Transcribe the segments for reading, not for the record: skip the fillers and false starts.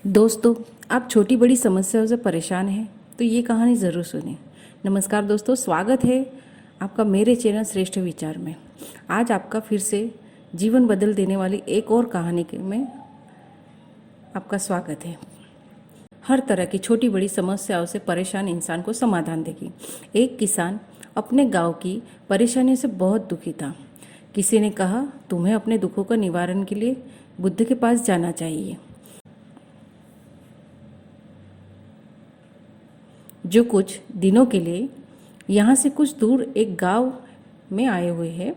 दोस्तों, आप छोटी बड़ी समस्याओं से परेशान हैं तो ये कहानी ज़रूर सुनें। नमस्कार दोस्तों, स्वागत है आपका मेरे चैनल श्रेष्ठ विचार में। आज आपका फिर से जीवन बदल देने वाली एक और कहानी में आपका स्वागत है। हर तरह की छोटी बड़ी समस्याओं से परेशान इंसान को समाधान देगी। एक किसान अपने गांव की परेशानी से बहुत दुखी था। किसी ने कहा, तुम्हें अपने दुखों का निवारण के लिए बुद्ध के पास जाना चाहिए, जो कुछ दिनों के लिए यहाँ से कुछ दूर एक गांव में आए हुए हैं।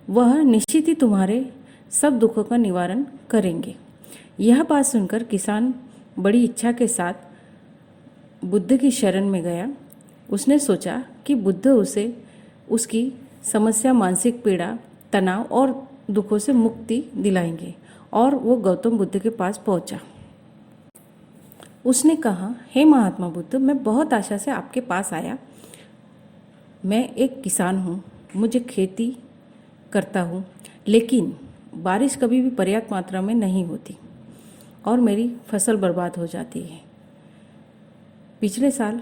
वह निश्चित ही तुम्हारे सब दुखों का निवारण करेंगे। यह बात सुनकर किसान बड़ी इच्छा के साथ बुद्ध की शरण में गया। उसने सोचा कि बुद्ध उसे उसकी समस्या, मानसिक पीड़ा, तनाव और दुखों से मुक्ति दिलाएंगे, और वो गौतम बुद्ध के पास पहुंचा। उसने कहा, हे महात्मा बुद्ध, मैं बहुत आशा से आपके पास आया। मैं एक किसान हूँ, मुझे खेती करता हूँ, लेकिन बारिश कभी भी पर्याप्त मात्रा में नहीं होती और मेरी फसल बर्बाद हो जाती है। पिछले साल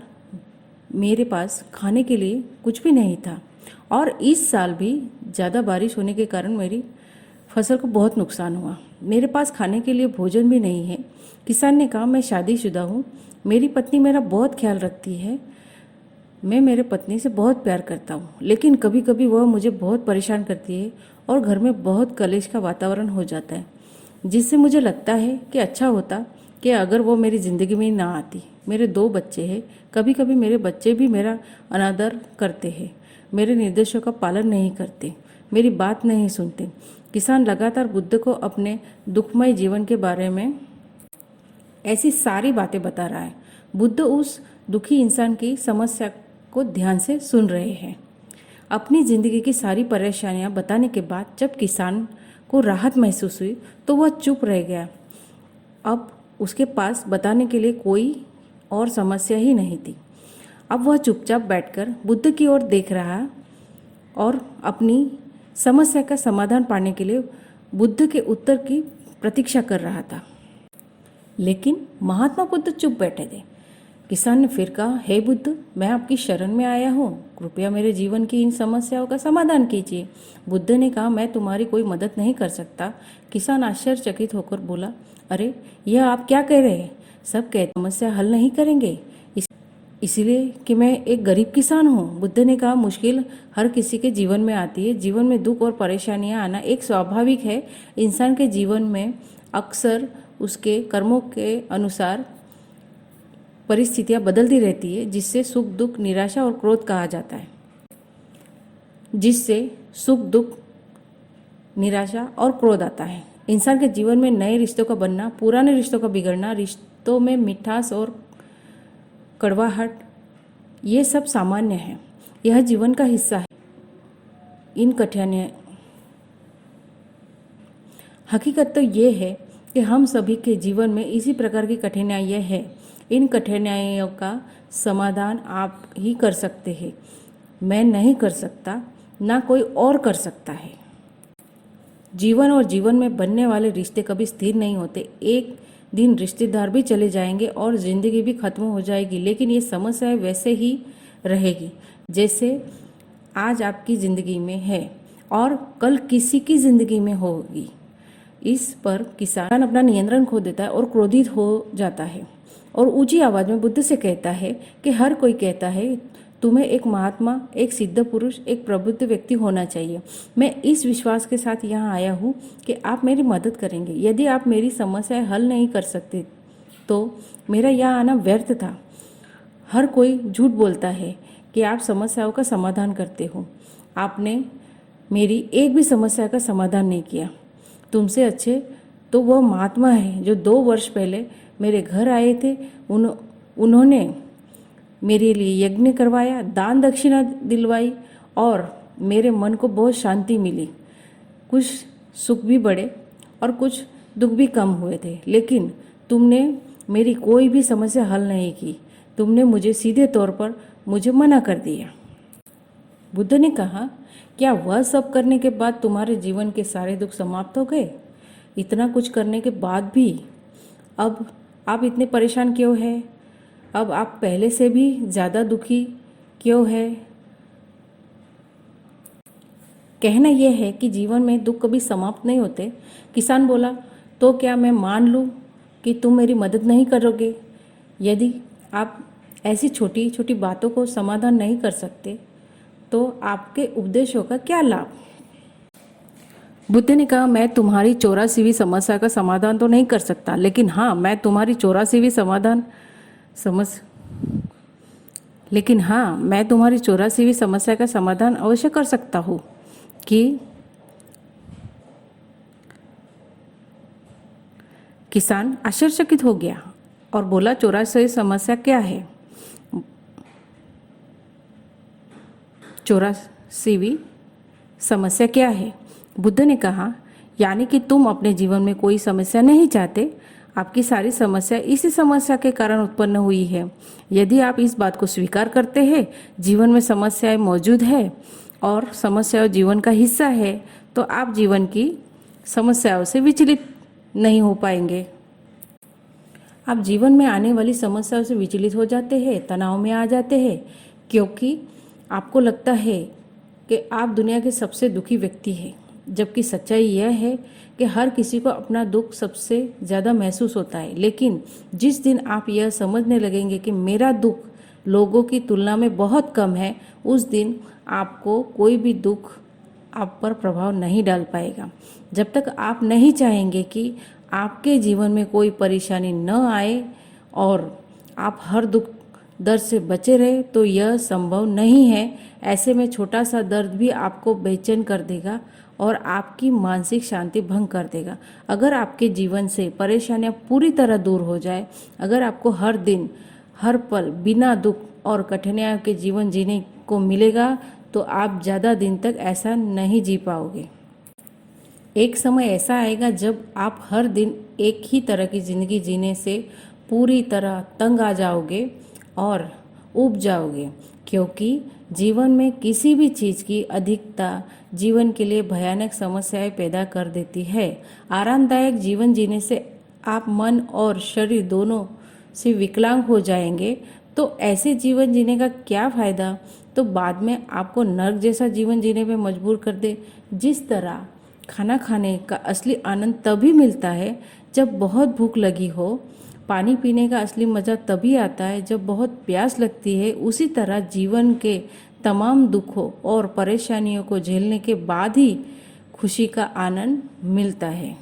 मेरे पास खाने के लिए कुछ भी नहीं था और इस साल भी ज़्यादा बारिश होने के कारण मेरी फसल को बहुत नुकसान हुआ। मेरे पास खाने के लिए भोजन भी नहीं है। किसान ने कहा, मैं शादीशुदा हूँ, मेरी पत्नी मेरा बहुत ख्याल रखती है। मैं मेरे पत्नी से बहुत प्यार करता हूँ, लेकिन कभी कभी वह मुझे बहुत परेशान करती है और घर में बहुत कलेश का वातावरण हो जाता है, जिससे मुझे लगता है कि अच्छा होता कि अगर वो मेरी ज़िंदगी में ना आती। मेरे 2 बच्चे हैं, कभी कभी मेरे बच्चे भी मेरा अनादर करते हैं, मेरे निर्देशों का पालन नहीं करते, मेरी बात नहीं सुनते। किसान लगातार बुद्ध को अपने दुखमय जीवन के बारे में ऐसी सारी बातें बता रहा है। बुद्ध उस दुखी इंसान की समस्या को ध्यान से सुन रहे हैं। अपनी जिंदगी की सारी परेशानियां बताने के बाद जब किसान को राहत महसूस हुई तो वह चुप रह गया। अब उसके पास बताने के लिए कोई और समस्या ही नहीं थी। अब वह चुपचाप बैठकर बुद्ध की ओर देख रहा और अपनी समस्या का समाधान पाने के लिए बुद्ध के उत्तर की प्रतीक्षा कर रहा था। लेकिन महात्मा बुद्ध चुप बैठे थे। किसान ने फिर कहा, हे बुद्ध, मैं आपकी शरण में आया हूँ, कृपया मेरे जीवन की इन समस्याओं का समाधान कीजिए। बुद्ध ने कहा, मैं तुम्हारी कोई मदद नहीं कर सकता। किसान आश्चर्यचकित होकर बोला, अरे यह आप क्या कह रहे हैं? सब कहते समस्या हल नहीं करेंगे इसलिए कि मैं एक गरीब किसान हूँ। बुद्ध ने कहा, मुश्किल हर किसी के जीवन में आती है। जीवन में दुख और परेशानियाँ आना एक स्वाभाविक है। इंसान के जीवन में अक्सर उसके कर्मों के अनुसार परिस्थितियाँ बदलती रहती है, जिससे सुख, दुख, निराशा और क्रोध कहा जाता है। जिससे सुख, दुख, निराशा और क्रोध आता है। इंसान के जीवन में नए रिश्तों का बनना, पुराने रिश्तों का बिगड़ना, रिश्तों में मिठास और कड़वाहट, ये सब सामान्य है। यह जीवन का हिस्सा है। इन कठिनाइयों हकीकत तो ये है कि हम सभी के जीवन में इसी प्रकार की कठिनाइयाँ हैं। इन कठिनाइयों का समाधान आप ही कर सकते हैं। मैं नहीं कर सकता, ना कोई और कर सकता है। जीवन और जीवन में बनने वाले रिश्ते कभी स्थिर नहीं होते। एक दिन रिश्तेदार भी चले जाएंगे और ज़िंदगी भी खत्म हो जाएगी, लेकिन ये समस्या वैसे ही रहेगी जैसे आज आपकी ज़िंदगी में है और कल किसी की ज़िंदगी में होगी। इस पर किसान अपना नियंत्रण खो देता है और क्रोधित हो जाता है और ऊंची आवाज़ में बुद्ध से कहता है कि हर कोई कहता है तुम्हें एक महात्मा, एक सिद्ध पुरुष, एक प्रबुद्ध व्यक्ति होना चाहिए। मैं इस विश्वास के साथ यहाँ आया हूँ कि आप मेरी मदद करेंगे। यदि आप मेरी समस्याएं हल नहीं कर सकते तो मेरा यहाँ आना व्यर्थ था। हर कोई झूठ बोलता है कि आप समस्याओं का समाधान करते हो। आपने मेरी एक भी समस्या का समाधान नहीं किया। तुमसे अच्छे तो वह महात्मा है जो 2 वर्ष पहले मेरे घर आए थे। उन्होंने मेरे लिए यज्ञ करवाया, दान दक्षिणा दिलवाई और मेरे मन को बहुत शांति मिली। कुछ सुख भी बढ़े और कुछ दुख भी कम हुए थे, लेकिन तुमने मेरी कोई भी समस्या हल नहीं की। तुमने मुझे सीधे तौर पर मुझे मना कर दिया। बुद्ध ने कहा, क्या वह सब करने के बाद तुम्हारे जीवन के सारे दुख समाप्त हो गए? इतना कुछ करने के बाद भी अब आप इतने परेशान क्यों हैं? अब आप पहले से भी ज़्यादा दुखी क्यों है? कहना यह है कि जीवन में दुख कभी समाप्त नहीं होते। किसान बोला, तो क्या मैं मान लूँ कि तुम मेरी मदद नहीं करोगे? यदि आप ऐसी छोटी छोटी बातों को समाधान नहीं कर सकते तो आपके उपदेशों का क्या लाभ? बुद्ध ने कहा, मैं तुम्हारी 84वीं समस्या का समाधान तो नहीं कर सकता, लेकिन हाँ मैं तुम्हारी 84वीं समस्या का समाधान अवश्य कर सकता हूँ। कि किसान आश्चर्यचकित हो गया और बोला, 84वीं समस्या क्या है? 84वीं समस्या क्या है? बुद्ध ने कहा, यानी कि तुम अपने जीवन में कोई समस्या नहीं चाहते। आपकी सारी समस्या इसी समस्या के कारण उत्पन्न हुई है। यदि आप इस बात को स्वीकार करते हैं, जीवन में समस्याएं मौजूद है और समस्याएं जीवन का हिस्सा है, तो आप जीवन की समस्याओं से विचलित नहीं हो पाएंगे। आप जीवन में आने वाली समस्याओं से विचलित हो जाते हैं, तनाव में आ जाते हैं, क्योंकि आपको लगता है कि आप दुनिया के सबसे दुखी व्यक्ति हैं, जबकि सच्चाई यह है कि हर किसी को अपना दुख सबसे ज़्यादा महसूस होता है। लेकिन जिस दिन आप यह समझने लगेंगे कि मेरा दुख लोगों की तुलना में बहुत कम है, उस दिन आपको कोई भी दुख आप पर प्रभाव नहीं डाल पाएगा। जब तक आप नहीं चाहेंगे कि आपके जीवन में कोई परेशानी न आए और आप हर दुख दर्द से बचे रहे, तो यह संभव नहीं है। ऐसे में छोटा सा दर्द भी आपको बेचैन कर देगा और आपकी मानसिक शांति भंग कर देगा। अगर आपके जीवन से परेशानियां पूरी तरह दूर हो जाए, अगर आपको हर दिन हर पल बिना दुख और कठिनाइयों के जीवन जीने को मिलेगा, तो आप ज़्यादा दिन तक ऐसा नहीं जी पाओगे। एक समय ऐसा आएगा जब आप हर दिन एक ही तरह की ज़िंदगी जीने से पूरी तरह तंग आ जाओगे और ऊब जाओगे, क्योंकि जीवन में किसी भी चीज़ की अधिकता जीवन के लिए भयानक समस्याएं पैदा कर देती है। आरामदायक जीवन जीने से आप मन और शरीर दोनों से विकलांग हो जाएंगे, तो ऐसे जीवन जीने का क्या फ़ायदा? तो बाद में आपको नर्क जैसा जीवन जीने में मजबूर कर दे। जिस तरह खाना खाने का असली आनंद तभी मिलता है जब बहुत भूख लगी हो, पानी पीने का असली मज़ा तभी आता है जब बहुत प्यास लगती है, उसी तरह जीवन के तमाम दुखों और परेशानियों को झेलने के बाद ही खुशी का आनंद मिलता है।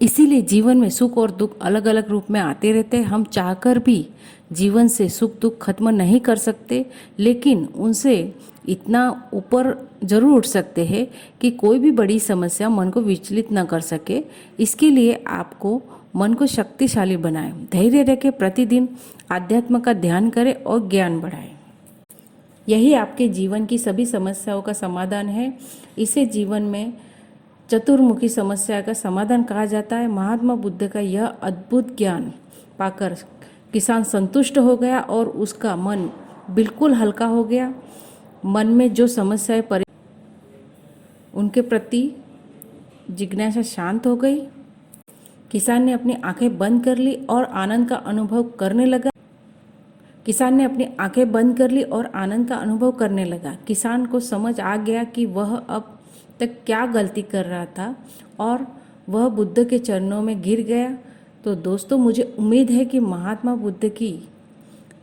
इसीलिए जीवन में सुख और दुख अलग अलग रूप में आते रहते हैं। हम चाहकर भी जीवन से सुख दुख खत्म नहीं कर सकते, लेकिन उनसे इतना ऊपर जरूर उठ सकते हैं कि कोई भी बड़ी समस्या मन को विचलित न कर सके। इसके लिए आपको मन को शक्तिशाली बनाएं, धैर्य रखें, प्रतिदिन आध्यात्म का ध्यान करें और ज्ञान बढ़ाएं। यही आपके जीवन की सभी समस्याओं का समाधान है। इसे जीवन में चतुर्मुखी समस्या का समाधान कहा जाता है। महात्मा बुद्ध का यह अद्भुत ज्ञान पाकर किसान संतुष्ट हो गया और उसका मन बिल्कुल हल्का हो गया। मन में जो समस्याएं उनके प्रति जिज्ञासा शांत हो गई। किसान ने अपनी आंखें बंद कर ली और आनंद का अनुभव करने लगा। किसान को समझ आ गया कि वह अब तक क्या गलती कर रहा था और वह बुद्ध के चरणों में गिर गया। तो दोस्तों, मुझे उम्मीद है कि महात्मा बुद्ध की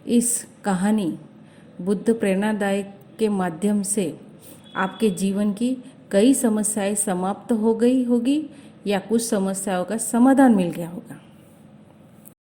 इस कहानी बुद्ध प्रेरणादायक के माध्यम से आपके जीवन की कई समस्याएं समाप्त हो गई होगी या कुछ समस्याओं का समाधान मिल गया होगा।